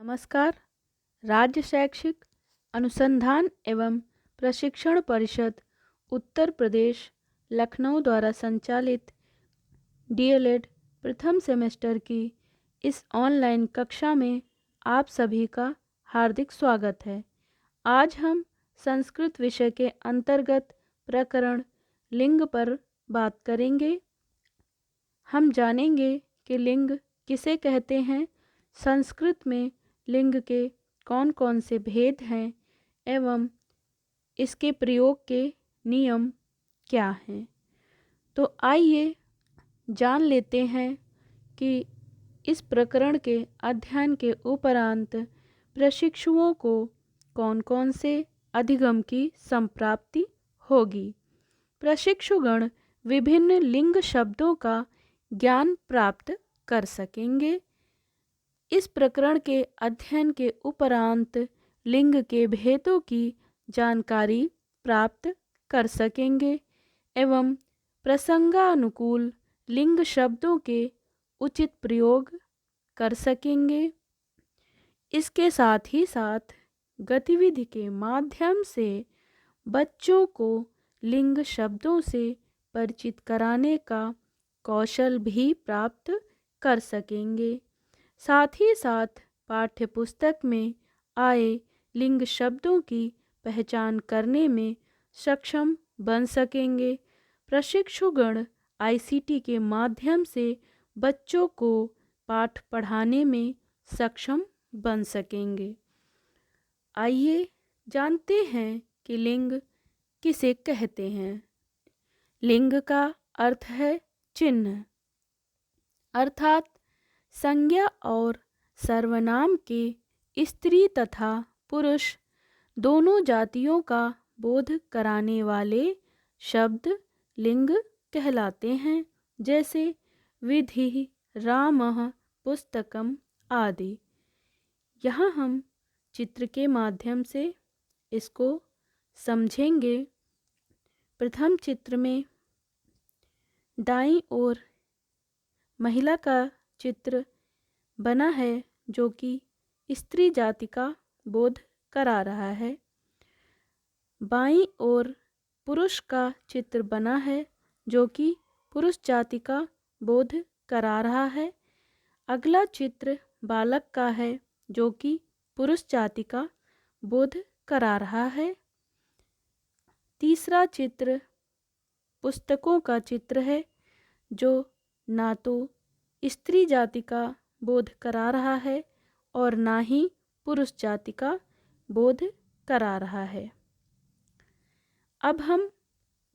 नमस्कार। राज्य शैक्षिक अनुसंधान एवं प्रशिक्षण परिषद उत्तर प्रदेश लखनऊ द्वारा संचालित डीएलएड प्रथम सेमेस्टर की इस ऑनलाइन कक्षा में आप सभी का हार्दिक स्वागत है। आज हम संस्कृत विषय के अंतर्गत प्रकरण लिंग पर बात करेंगे। हम जानेंगे कि लिंग किसे कहते हैं, संस्कृत में लिंग के कौन कौन से भेद हैं एवं इसके प्रयोग के नियम क्या हैं। तो आइए जान लेते हैं कि इस प्रकरण के अध्ययन के उपरांत प्रशिक्षुओं को कौन कौन से अधिगम की संप्राप्ति होगी। प्रशिक्षुगण विभिन्न लिंग शब्दों का ज्ञान प्राप्त कर सकेंगे। इस प्रकरण के अध्ययन के उपरांत लिंग के भेदों की जानकारी प्राप्त कर सकेंगे एवं प्रसंगानुकूल लिंग शब्दों के उचित प्रयोग कर सकेंगे। इसके साथ ही साथ गतिविधि के माध्यम से बच्चों को लिंग शब्दों से परिचित कराने का कौशल भी प्राप्त कर सकेंगे। साथ ही साथ पाठ्यपुस्तक में आए लिंग शब्दों की पहचान करने में सक्षम बन सकेंगे। प्रशिक्षुगण आईसीटी के माध्यम से बच्चों को पाठ पढ़ाने में सक्षम बन सकेंगे। आइए जानते हैं कि लिंग किसे कहते हैं। लिंग का अर्थ है चिन्ह, अर्थात संज्ञा और सर्वनाम के स्त्री तथा पुरुष दोनों जातियों का बोध कराने वाले शब्द लिंग कहलाते हैं, जैसे विधि, रामः, पुस्तकम आदि। यहाँ हम चित्र के माध्यम से इसको समझेंगे। प्रथम चित्र में दाईं ओर महिला का चित्र बना है जो कि स्त्री जाति का बोध करा रहा है। बाईं ओर पुरुष का चित्र बना है जो कि पुरुष जाति का बोध करा रहा है। अगला चित्र बालक का है जो कि पुरुष जाति का बोध करा रहा है। तीसरा चित्र पुस्तकों का चित्र है जो ना तो स्त्री जाति का बोध करा रहा है और ना ही पुरुष जाति का बोध करा रहा है। अब हम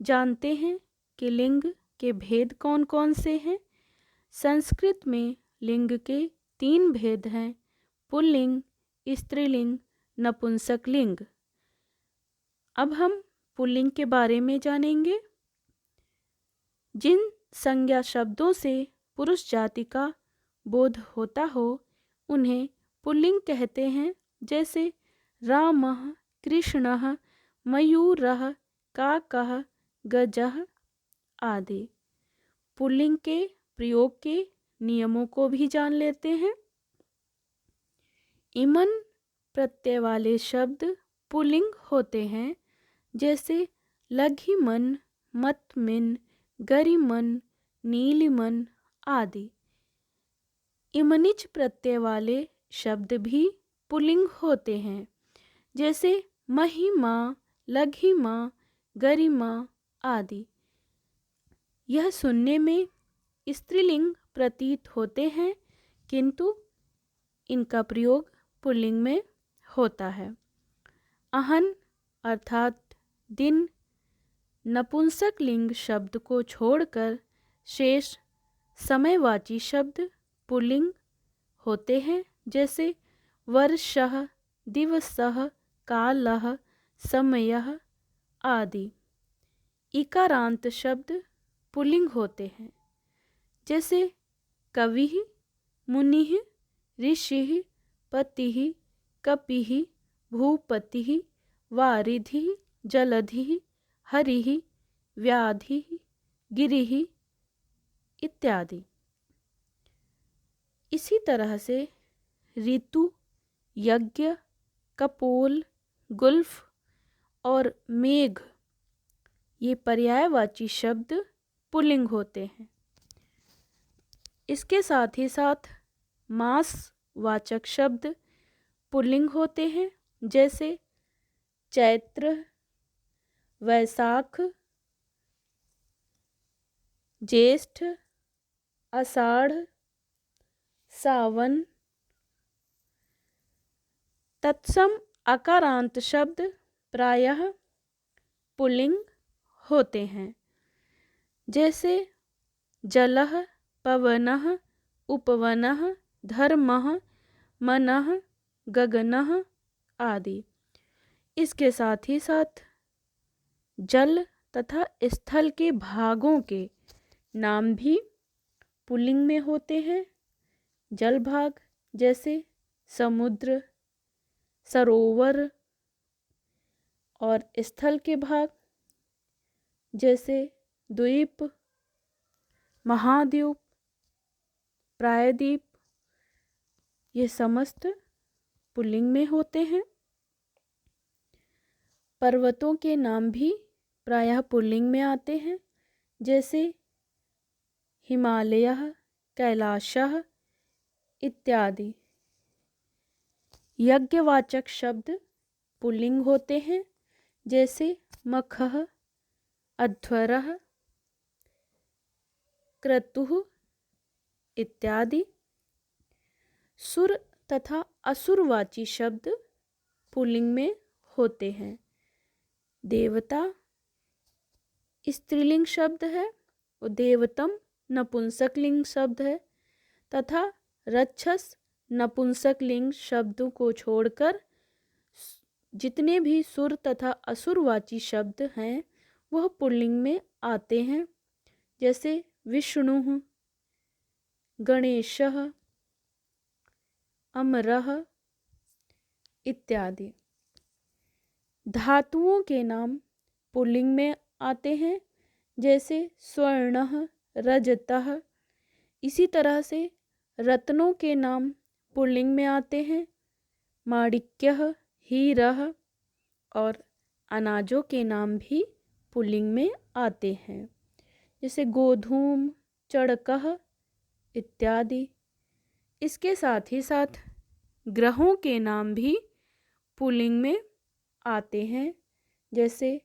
जानते हैं कि लिंग के भेद कौन कौन से हैं। संस्कृत में लिंग के 3 भेद हैं: पुल्लिंग, स्त्रीलिंग, नपुंसक लिंग। अब हम पुल्लिंग के बारे में जानेंगे। जिन संज्ञा शब्दों से पुरुष जाति का बोध होता हो उन्हें पुल्लिंग कहते हैं, जैसे रामः, कृष्णः, मयूरः, काकः, गजः आदि। पुल्लिंग के प्रयोग के नियमों को भी जान लेते हैं। इमन प्रत्यय वाले शब्द पुल्लिंग होते हैं, जैसे लघिमन, मतमिन, गरिमन, नीलिमन आदि। इमनिच प्रत्यय वाले शब्द भी पुल्लिंग होते हैं, जैसे महिमा, लघिमा, गरिमा आदि। यह सुनने में स्त्रीलिंग प्रतीत होते हैं किंतु इनका प्रयोग पुल्लिंग में होता है। अहन अर्थात दिन, नपुंसक लिंग शब्द को छोड़कर शेष समयवाची शब्द पुल्लिंग होते हैं, जैसे वर्षः, दिवसः, कालः, समयः आदि। इकारांत शब्द पुल्लिंग होते हैं, जैसे कविः, मुनिः, ऋषिः, पतिः, कपिः, भूपतिः, वारिधिः, जलधिः, हरिः, व्याधिः, गिरिः इत्यादि। इसी तरह से ऋतु, यज्ञ, कपोल, गुल्फ और मेघ ये पर्यायवाची शब्द पुल्लिंग होते हैं। इसके साथ ही साथ मासवाचक शब्द पुल्लिंग होते हैं, जैसे चैत्र, वैशाख, ज्येष्ठ, आषाढ़, सावन। तत्सम अकारांत शब्द प्रायः पुल्लिंग होते हैं, जैसे जलः, पवनः, उपवनः, धर्मः, मनः, गगनः आदि। इसके साथ ही साथ जल तथा स्थल के भागों के नाम भी पुल्लिंग में होते हैं। जल भाग जैसे समुद्र, सरोवर, और स्थल के भाग जैसे द्वीप, महाद्वीप, प्रायद्वीप, ये समस्त पुल्लिंग में होते हैं। पर्वतों के नाम भी प्रायः पुल्लिंग में आते हैं, जैसे हिमालयः, कैलाशः इत्यादि। यज्ञवाचक शब्द पुल्लिंग होते हैं, जैसे मखः, अध्वरः, क्रतुः इत्यादि। सुर तथा असुरवाची शब्द पुल्लिंग में होते हैं। देवता स्त्रीलिंग शब्द है और देवतम नपुंसकलिंग शब्द है, तथा रक्षस नपुंसकलिंग शब्दों को छोड़कर जितने भी सुर तथा असुरवाची शब्द हैं वह पुल्लिंग में आते हैं, जैसे विष्णु, गणेशः, अमरः इत्यादि। धातुओं के नाम पुल्लिंग में आते हैं, जैसे स्वर्णः, रजतः। इसी तरह से रत्नों के नाम पुल्लिंग में आते हैं, माणिक्यः, हीरः। और अनाजों के नाम भी पुल्लिंग में आते हैं, जैसे गोधूम, चड़कः इत्यादि। इसके साथ ही साथ ग्रहों के नाम भी पुल्लिंग में आते हैं, जैसे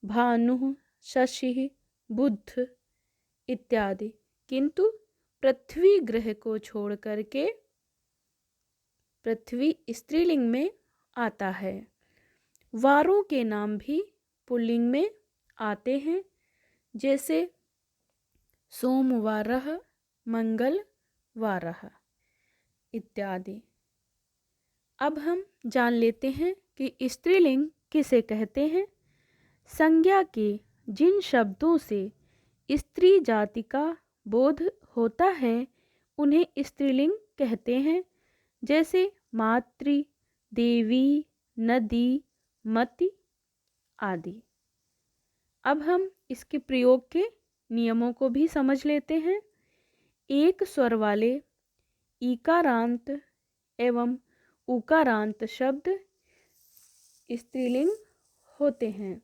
भानु, शशि, बुध इत्यादि। किंतु पृथ्वी ग्रह को छोड़ करके पृथ्वी स्त्रीलिंग में आता है। वारों के नाम भी पुल्लिंग में आते हैं, जैसे सोमवारः, मंगलवारः इत्यादि। अब हम जान लेते हैं कि स्त्रीलिंग किसे कहते हैं। संज्ञा के जिन शब्दों से स्त्री जाति का बोध होता है उन्हें स्त्रीलिंग कहते हैं, जैसे मातृ, देवी, नदी, मति आदि। अब हम इसके प्रयोग के नियमों को भी समझ लेते हैं। एक स्वर वाले ईकारांत एवं उकारांत शब्द स्त्रीलिंग होते हैं,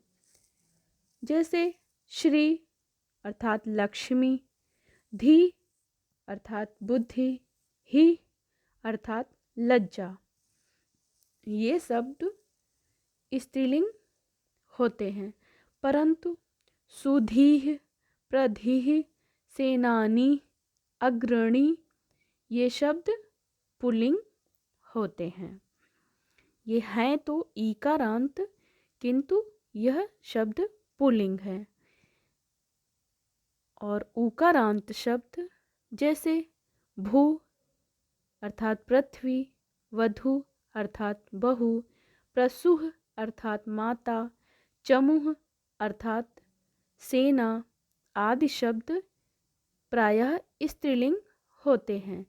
जैसे श्री अर्थात लक्ष्मी, धी अर्थात बुद्धि, ही अर्थात लज्जा। ये शब्द स्त्रीलिंग होते हैं, परंतु सुधीः, प्रधीः, सेनानी, अग्रणी ये शब्द पुल्लिंग होते हैं। ये हैं तो ईकारांत, किंतु यह शब्द पुल्लिंग है। और उकारांत शब्द जैसे भू अर्थात पृथ्वी, वधु अर्थात बहू, प्रसूह अर्थात माता, चमुह अर्थात सेना आदि शब्द प्रायः स्त्रीलिंग होते हैं,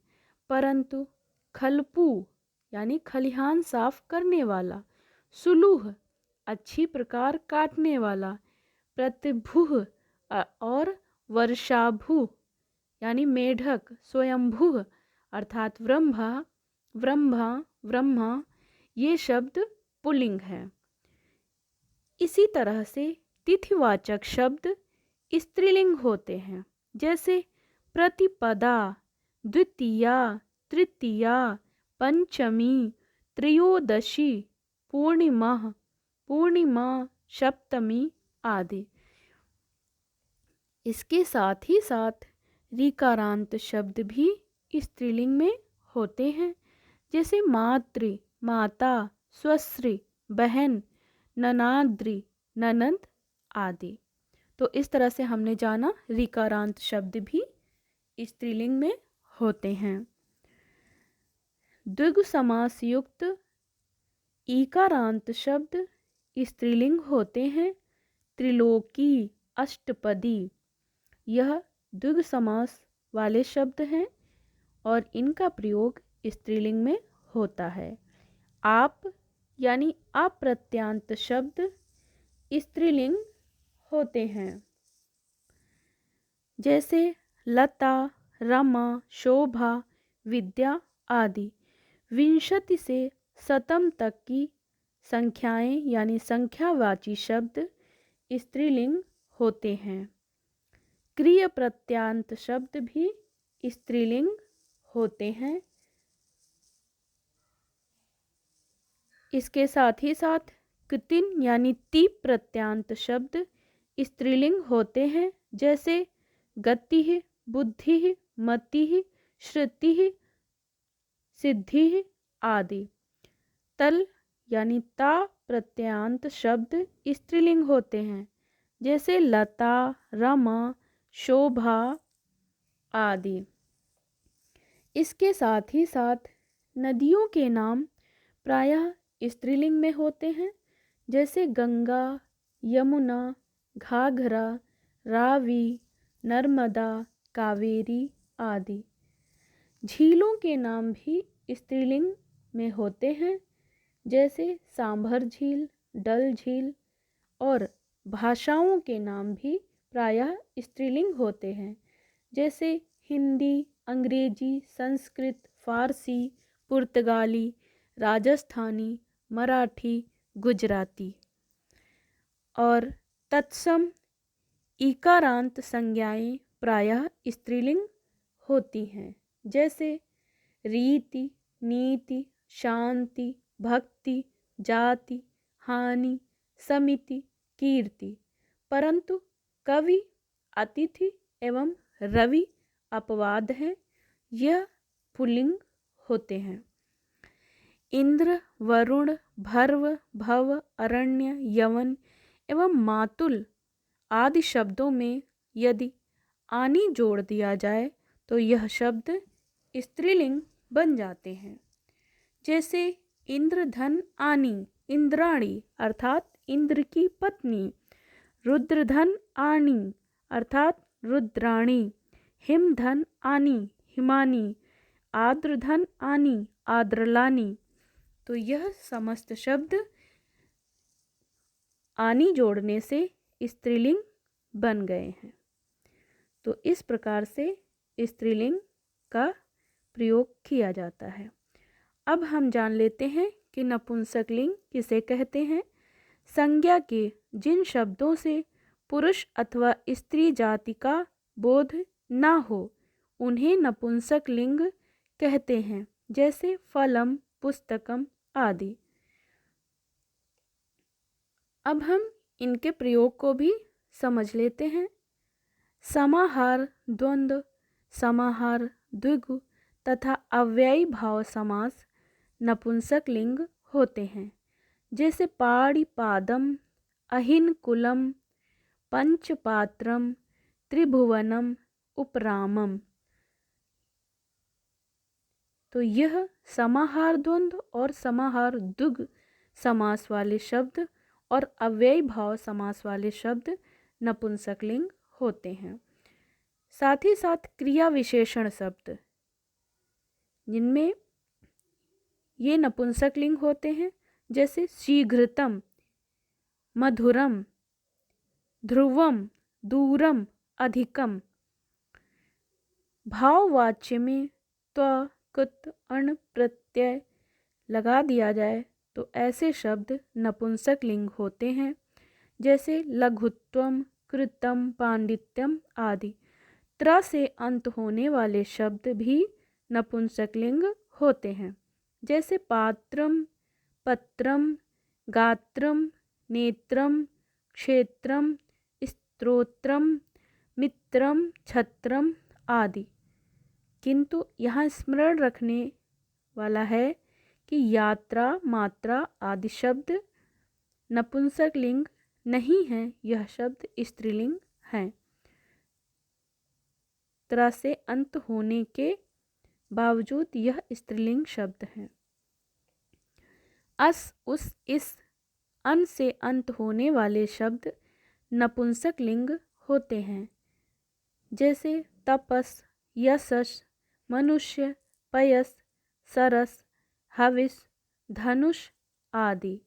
परंतु खलपू यानी खलिहान साफ करने वाला, सुलूह अच्छी प्रकार काटने वाला, प्रतिभुः और वर्षाभु यानी मेढक, स्वयंभुः अर्थात ब्रह्मा, ब्रह्मा ये शब्द पुल्लिंग है। इसी तरह से तिथिवाचक शब्द स्त्रीलिंग होते हैं, जैसे प्रतिपदा, द्वितीया, तृतीया, पंचमी, त्रयोदशी, पूर्णिमा, पूर्णिमा, सप्तमी आदि। इसके साथ ही साथ ऋकारांत शब्द भी स्त्रीलिंग में होते हैं, जैसे मातृ, माता, स्वश्री, बहन, ननाद्रि, ननंद आदि। तो इस तरह से हमने जाना ऋकारांत शब्द भी स्त्रीलिंग में होते हैं। द्विगु समास युक्त ईकारांत शब्द स्त्रीलिंग होते हैं। त्रिलोकी, अष्टपदी, यह द्विगु समास वाले शब्द हैं और इनका प्रयोग स्त्रीलिंग में होता है। आप यानी अप्रत्यांत शब्द स्त्रीलिंग होते हैं, जैसे लता, रमा, शोभा, विद्या आदि। विंशति से शतम तक की संख्याएं यानी संख्यावाची शब्द स्त्रीलिंग होते हैं। क्रिय प्रत्यांत शब्द भी स्त्रीलिंग होते हैं। इसके साथ ही साथ कृतिन यानी ती प्रत्यांत शब्द स्त्रीलिंग होते हैं, जैसे गति, बुद्धि, मति, श्रुति, सिद्धि आदि। तल यानी ता प्रत्यांत शब्द स्त्रीलिंग होते हैं, जैसे लता, रमा, शोभा आदि। इसके साथ ही साथ नदियों के नाम प्रायः स्त्रीलिंग में होते हैं, जैसे गंगा, यमुना, घाघरा, रावी, नर्मदा, कावेरी आदि। झीलों के नाम भी स्त्रीलिंग में होते हैं, जैसे सांभर झील, डल झील। और भाषाओं के नाम भी प्रायः स्त्रीलिंग होते हैं, जैसे हिंदी, अंग्रेजी, संस्कृत, फारसी, पुर्तगाली, राजस्थानी, मराठी, गुजराती। और तत्सम ईकारांत संज्ञाएं प्रायः स्त्रीलिंग होती हैं, जैसे रीति, नीति, शांति, भक्ति, जाति, हानि, समिति, कीर्ति। परंतु कवि, अतिथि एवं रवि अपवाद हैं, यह पुल्लिंग होते हैं। इंद्र, वरुण, भर्व, भव, अरण्य, यवन एवं मातुल आदि शब्दों में यदि आनी जोड़ दिया जाए तो यह शब्द स्त्रीलिंग बन जाते हैं, जैसे इंद्रधन आनी, इंद्राणी अर्थात इंद्र की पत्नी। रुद्रधन आनी अर्थात रुद्राणी। हिमधन आनी, हिमानी। आर्द्रधन आनी, आर्द्रलानी। तो यह समस्त शब्द आनी जोड़ने से स्त्रीलिंग बन गए हैं। तो इस प्रकार से स्त्रीलिंग का प्रयोग किया जाता है। अब हम जान लेते हैं कि नपुंसकलिंग किसे कहते हैं। संज्ञा के जिन शब्दों से पुरुष अथवा स्त्री जाति का बोध न हो उन्हें नपुंसकलिंग कहते हैं, जैसे फलम, पुस्तकम आदि। अब हम इनके प्रयोग को भी समझ लेते हैं। समाहार द्वंद्व, समाहार द्विगु तथा अव्ययी भाव समास नपुंसकलिंग होते हैं, जैसे पाणिपादम, अहिनकुलम, पंचपात्रम, त्रिभुवनम, उपरामम। तो यह समाहार द्वंद्व और समाहार द्विगु समास वाले शब्द और अव्ययी भाव समास वाले शब्द नपुंसकलिंग होते हैं। साथ ही साथ क्रिया विशेषण शब्द जिनमें ये नपुंसकलिंग होते हैं, जैसे शीघ्रतम, मधुरम, ध्रुवम, दूरम, अधिकम। भाववाच्य में त्व, कुत, अण प्रत्यय लगा दिया जाए तो ऐसे शब्द नपुंसक लिंग होते हैं, जैसे लघुत्वम, कृतम, पांडित्यम आदि। त्र से अंत होने वाले शब्द भी नपुंसक लिंग होते हैं, जैसे पात्रम, पत्रम, गात्रम, नेत्रम, क्षेत्रम, स्तोत्रम, मित्रम, छत्रम आदि। किंतु यहाँ स्मरण रखने वाला है कि यात्रा, मात्रा आदि शब्द नपुंसक लिंग नहीं है, यह शब्द स्त्रीलिंग हैं। त्र से अंत होने के बावजूद यह स्त्रीलिंग शब्द हैं। अस, उस, इस, अन से अंत होने वाले शब्द नपुंसक लिंग होते हैं, जैसे तपस, यशस, मनुष्य, पयस, सरस, हविष, धनुष आदि।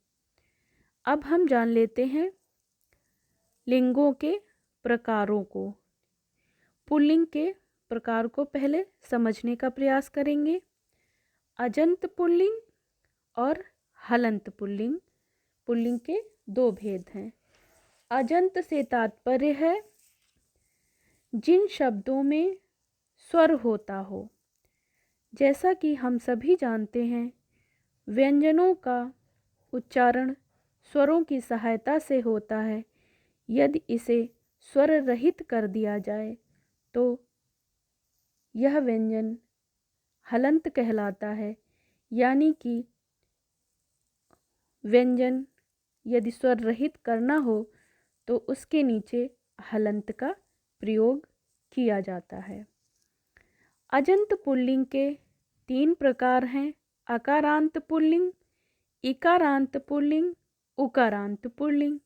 अब हम जान लेते हैं लिंगों के प्रकारों को। पुल्लिंग के प्रकार को पहले समझने का प्रयास करेंगे। अजंत पुल्लिंग और हलंत पुल्लिंग। पुल्लिंग के दो भेद हैं। अजंत से तात्पर्य है जिन शब्दों में स्वर होता हो। जैसा कि हम सभी जानते हैं, व्यंजनों का उच्चारण स्वरों की सहायता से होता है। यदि इसे स्वर रहित कर दिया जाए तो यह व्यंजन हलंत कहलाता है, यानी कि व्यंजन यदि स्वर रहित करना हो तो उसके नीचे हलंत का प्रयोग किया जाता है। अजंत पुल्लिंग के तीन प्रकार हैं। अकारांत पुल्लिंग, इकारांत पुल्लिंग, उकारांत पुल्लिंग।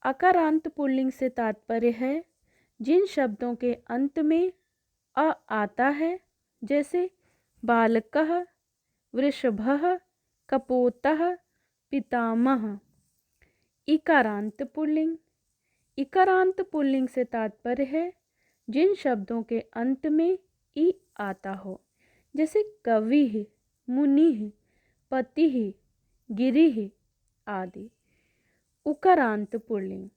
अकारांत पुल्लिंग से तात्पर्य है जिन शब्दों के अंत में अ आता है, जैसे बालकः, वृषभः, कपोतः, पितामह। इकारांत पुल्लिंग, इकारांत पुल्लिंग से तात्पर्य है जिन शब्दों के अंत में ई आता हो, जैसे कविः, मुनिः, पतिः, गिरिः आदि। उकारांत पुल्लिंग,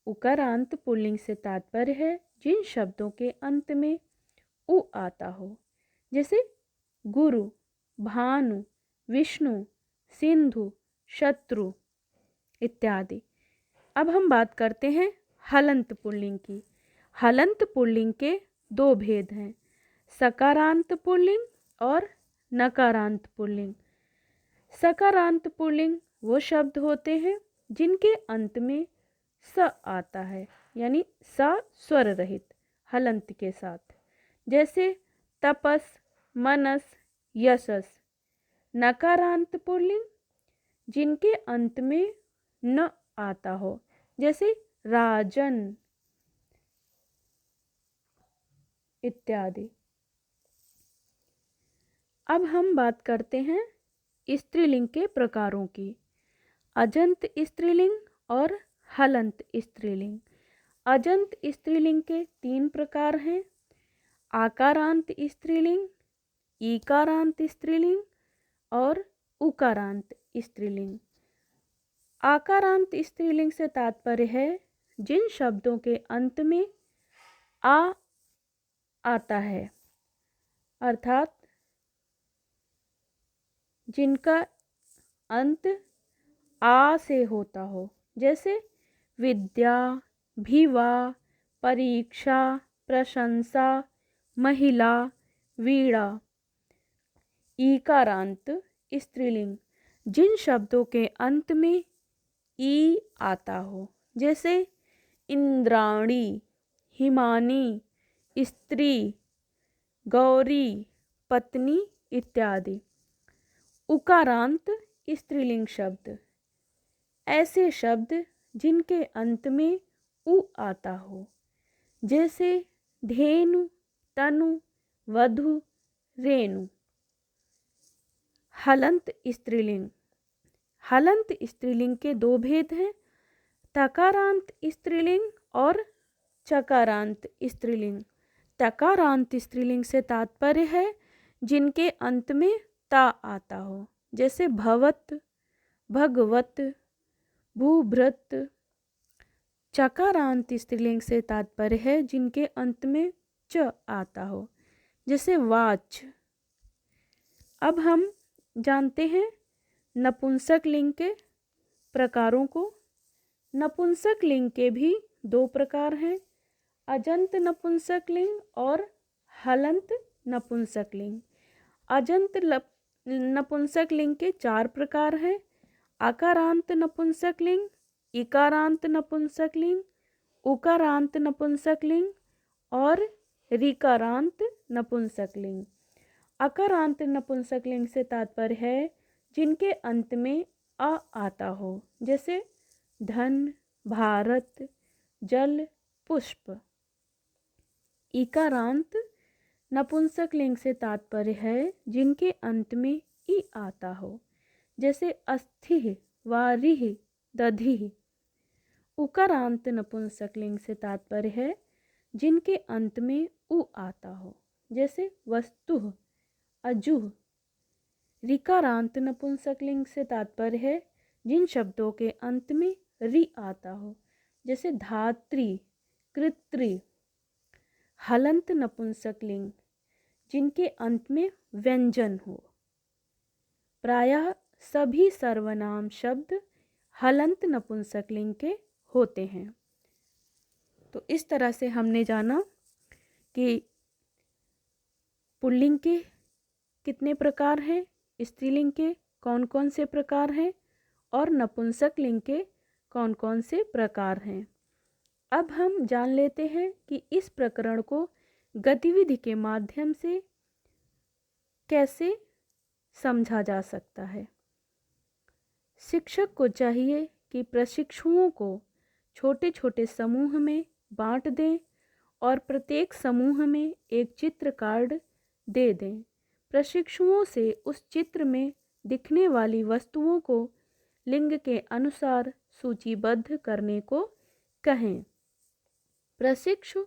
उकारांत पुल्लिंग से तात्पर्य है जिन शब्दों के अंत में उ आता हो, जैसे गुरु, भानु, विष्णु, सिंधु, शत्रु इत्यादि। अब हम बात करते हैं हलंत पुल्लिंग की। हलंत पुल्लिंग के दो भेद हैं, सकारांत पुल्लिंग और नकारांत पुल्लिंग। सकारांत पुल्लिंग वो शब्द होते हैं जिनके अंत में स आता है, यानी स स्वर रहित हलंत के साथ, जैसे तपस, मनस, यशस। नकारांत पुल्लिंग जिनके अंत में न आता हो, जैसे राजन इत्यादि। अब हम बात करते हैं स्त्रीलिंग के प्रकारों की। अजंत स्त्रीलिंग और हलंत स्त्रीलिंग। अजंत स्त्रीलिंग के तीन प्रकार हैं। आकारांत स्त्रीलिंग, ईकारांत स्त्रीलिंग और उकारांत स्त्रीलिंग। आकारांत स्त्रीलिंग से तात्पर्य है जिन शब्दों के अंत में आ आता है, अर्थात जिनका अंत आ से होता हो, जैसे विद्या, विवाह, परीक्षा, प्रशंसा, महिला, वीणा। ईकारांत स्त्रीलिंग जिन शब्दों के अंत में ई आता हो, जैसे इंद्राणी, हिमानी, स्त्री, गौरी, पत्नी इत्यादि। उकारांत स्त्रीलिंग शब्द ऐसे शब्द जिनके अंत में उ आता हो, जैसे धेनु, तनु, वधु, रेणु। हलंत स्त्रीलिंग। हलंत स्त्रीलिंग के दो भेद हैं, तकारांत स्त्रीलिंग और चकारांत स्त्रीलिंग। तकारांत स्त्रीलिंग से तात्पर्य है जिनके अंत में ता आता हो, जैसे भवत, भगवत, भूभृत। चकारांत स्त्रीलिंग से तात्पर्य है जिनके अंत में च आता हो, जैसे वाच। अब हम जानते हैं नपुंसक लिंग के प्रकारों को। नपुंसक लिंग के भी दो प्रकार हैं, अजंत नपुंसक लिंग और हलंत नपुंसक लिंग। अजंत नपुंसक लिंग के चार प्रकार हैं, आकारांत नपुंसक लिंग, इकारांत नपुंसक लिंग, उकारांत नपुंसक लिंग और ऋकारांत नपुंसक लिंग। अकारांत नपुंसक लिंग से तात्पर्य है जिनके अंत में अ आता हो, जैसे धन, भारत, जल, पुष्प। इकारांत नपुंसक लिंग से तात्पर्य है जिनके अंत में ई आता हो, जैसे अस्थिः, वारिः, दधिः। उकारांत नपुंसक लिंग से तात्पर्य है जिनके अंत में उ आता हो, जैसे वस्तुः, अजुः। ऋकारांत नपुंसक लिंग से तात्पर्य है जिन शब्दों के अंत में रि आता हो, जैसे धात्री, कृत्री। हलंत नपुंसक लिंग जिनके अंत में व्यंजन हो। प्रायः सभी सर्वनाम शब्द हलंत नपुंसक लिंग के होते हैं। तो इस तरह से हमने जाना कि पुल्लिंग के कितने प्रकार हैं, स्त्रीलिंग के कौन कौन से प्रकार हैं और नपुंसक लिंग के कौन कौन से प्रकार हैं। अब हम जान लेते हैं कि इस प्रकरण को गतिविधि के माध्यम से कैसे समझा जा सकता है। शिक्षक को चाहिए कि प्रशिक्षुओं को छोटे छोटे समूह में बांट दें और प्रत्येक समूह में एक चित्र कार्ड दे दें। प्रशिक्षुओं से उस चित्र में दिखने वाली वस्तुओं को लिंग के अनुसार सूचीबद्ध करने को कहें। प्रशिक्षु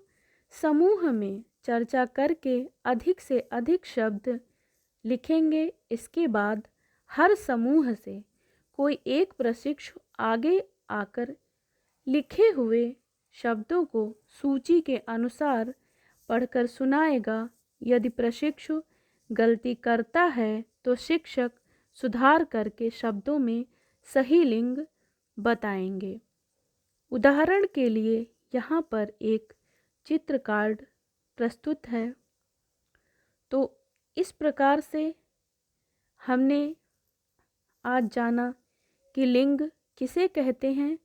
समूह में चर्चा करके अधिक से अधिक शब्द लिखेंगे। इसके बाद हर समूह से कोई एक प्रशिक्षु आगे आकर लिखे हुए शब्दों को सूची के अनुसार पढ़कर सुनाएगा। यदि प्रशिक्षु गलती करता है तो शिक्षक सुधार करके शब्दों में सही लिंग बताएंगे। उदाहरण के लिए यहाँ पर एक चित्र कार्ड प्रस्तुत है। तो इस प्रकार से हमने आज जाना कि लिंग किसे कहते हैं,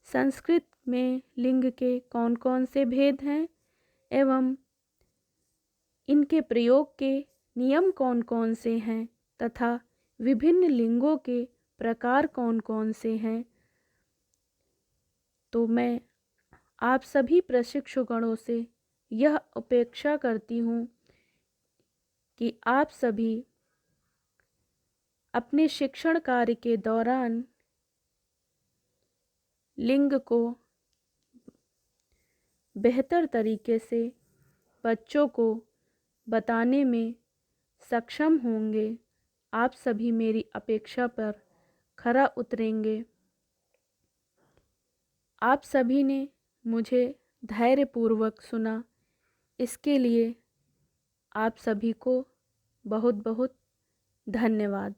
संस्कृत में लिंग के कौन कौन से भेद हैं एवं इनके प्रयोग के नियम कौन कौन से हैं तथा विभिन्न लिंगों के प्रकार कौन कौन से हैं। तो मैं आप सभी प्रशिक्षुगणों से यह अपेक्षा करती हूँ कि आप सभी अपने शिक्षण कार्य के दौरान लिंग को बेहतर तरीके से बच्चों को बताने में सक्षम होंगे। आप सभी मेरी अपेक्षा पर खरा उतरेंगे। आप सभी ने मुझे धैर्यपूर्वक सुना, इसके लिए आप सभी को बहुत बहुत धन्यवाद।